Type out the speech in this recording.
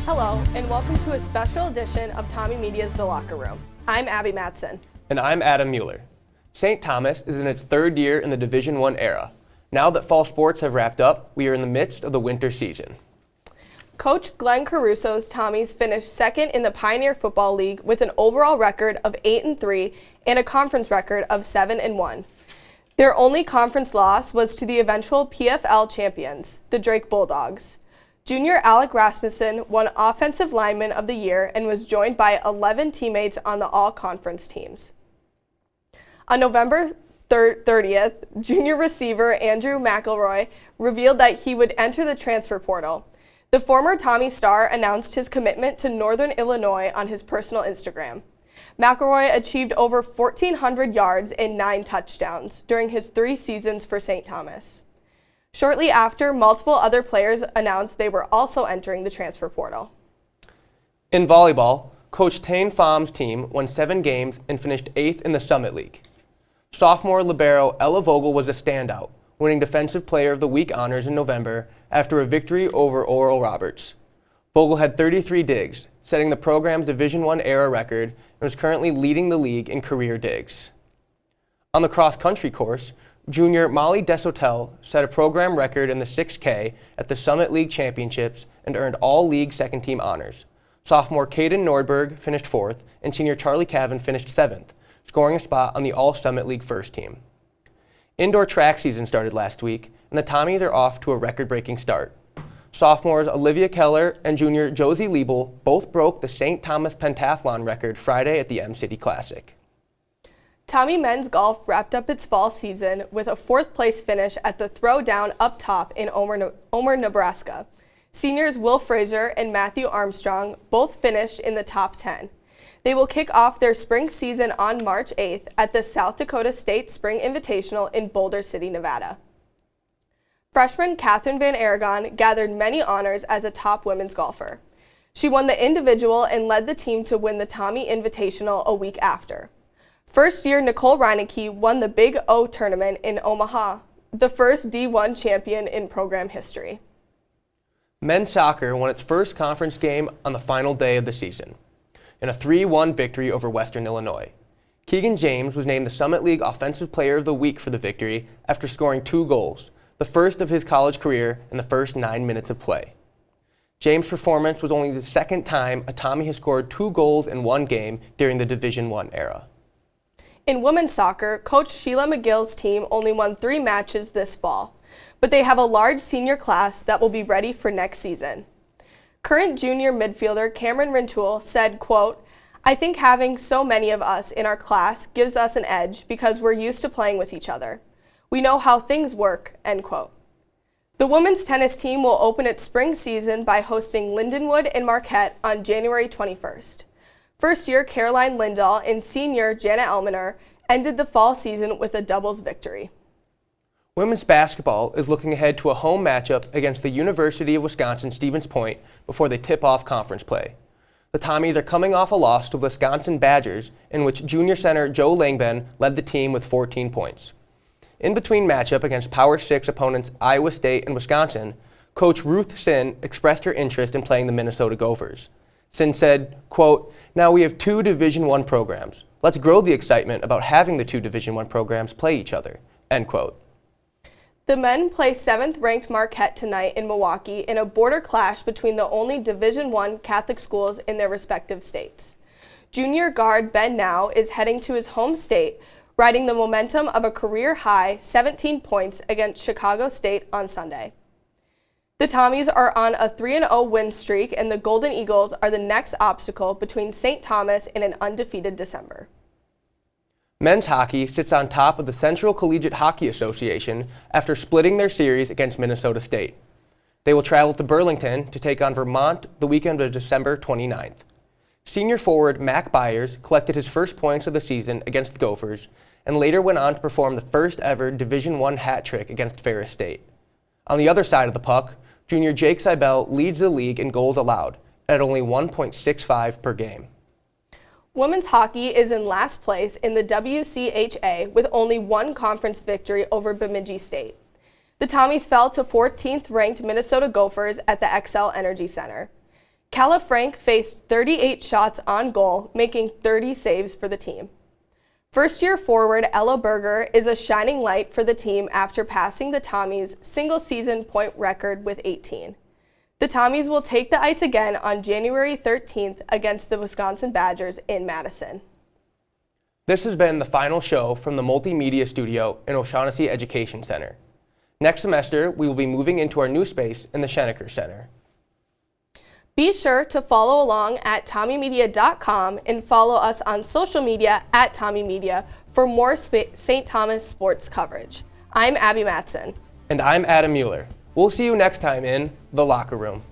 Hello, and welcome to a special edition of Tommy Media's The Locker Room. I'm Abby Madsen. And I'm Adam Mueller. St. Thomas is in its third year in the Division I era. Now that fall sports have wrapped up, we are in the midst of the winter season. Coach Glenn Caruso's Tommies finished second in the Pioneer Football League with an overall record of 8-3 and a conference record of 7-1. Their only conference loss was to the eventual PFL champions, the Drake Bulldogs. Junior Alec Rasmussen won Offensive Lineman of the Year and was joined by 11 teammates on the all-conference teams. On November 30th, junior receiver Andrew McElroy revealed that he would enter the transfer portal. The former Tommy star announced his commitment to Northern Illinois on his personal Instagram. McElroy achieved over 1,400 yards and 9 touchdowns during his 3 seasons for St. Thomas. Shortly after, multiple other players announced they were also entering the transfer portal. In volleyball, Coach Tane Phom's team won 7 games and finished 8th in the Summit League. Sophomore libero Ella Vogel was a standout, winning Defensive Player of the Week honors in November after a victory over Oral Roberts. Vogel had 33 digs, setting the program's Division I era record, and was currently leading the league in career digs. On the cross-country course, junior Molly Deshotel set a program record in the 6K at the Summit League Championships and earned all-league second-team honors. Sophomore Caden Nordberg finished 4th, and senior Charlie Cavan finished 7th, scoring a spot on the All-Summit League first team. Indoor track season started last week, and the Tommies are off to a record-breaking start. Sophomores Olivia Keller and junior Josie Liebel both broke the St. Thomas pentathlon record Friday at the M-City Classic. Tommy men's golf wrapped up its fall season with a 4th-place finish at the Throwdown up top in Omer, Nebraska. Seniors Will Fraser and Matthew Armstrong both finished in the top 10. They will kick off their spring season on March 8th at the South Dakota State Spring Invitational in Boulder City, Nevada. Freshman Catherine Van Aragon gathered many honors as a top women's golfer. She won the individual and led the team to win the Tommy Invitational a week after. First-year Nicole Reinecke won the Big O tournament in Omaha, the first D1 champion in program history. Men's soccer won its first conference game on the final day of the season, in a 3-1 victory over Western Illinois. Keegan James was named the Summit League Offensive Player of the Week for the victory after scoring 2 goals, the first of his college career in the first 9 minutes of play. James' performance was only the second time a Tommy has scored 2 goals in one game during the Division I era. In women's soccer, Coach Sheila McGill's team only won 3 matches this fall, but they have a large senior class that will be ready for next season. Current junior midfielder Cameron Rintoul said, quote, "I think having so many of us in our class gives us an edge because we're used to playing with each other. We know how things work," end quote. The women's tennis team will open its spring season by hosting Lindenwood and Marquette on January 21st. First-year Caroline Lindahl and senior Jana Elminer ended the fall season with a doubles victory. Women's basketball is looking ahead to a home matchup against the University of Wisconsin-Stevens Point before they tip off conference play. The Tommies are coming off a loss to Wisconsin Badgers, in which junior center Joe Langben led the team with 14 points. In between matchup against Power 6 opponents Iowa State and Wisconsin, Coach Ruth Sin expressed her interest in playing the Minnesota Gophers. Sin said, quote, "Now we have 2 Division I programs. Let's grow the excitement about having the 2 Division I programs play each other," end quote. The men play 7th-ranked Marquette tonight in Milwaukee in a border clash between the only Division I Catholic schools in their respective states. Junior guard Ben Now is heading to his home state, riding the momentum of a career-high 17 points against Chicago State on Sunday. The Tommies are on a 3-0 win streak, and the Golden Eagles are the next obstacle between St. Thomas and an undefeated December. Men's hockey sits on top of the Central Collegiate Hockey Association after splitting their series against Minnesota State. They will travel to Burlington to take on Vermont the weekend of December 29th. Senior forward Mac Byers collected his first points of the season against the Gophers and later went on to perform the first ever Division I hat trick against Ferris State. On the other side of the puck, junior Jake Seibel leads the league in goals allowed at only 1.65 per game. Women's hockey is in last place in the WCHA with only 1 conference victory over Bemidji State. The Tommies fell to 14th-ranked Minnesota Gophers at the XL Energy Center. Calla Frank faced 38 shots on goal, making 30 saves for the team. First-year forward Ella Berger is a shining light for the team after passing the Tommies' single-season point record with 18. The Tommies will take the ice again on January 13th against the Wisconsin Badgers in Madison. This has been the final show from the Multimedia Studio in O'Shaughnessy Education Center. Next semester, we will be moving into our new space in the Schoenecker Center. Be sure to follow along at TommyMedia.com and follow us on social media at TommyMedia for more St. Thomas sports coverage. I'm Abby Madsen. And I'm Adam Mueller. We'll see you next time in The Locker Room.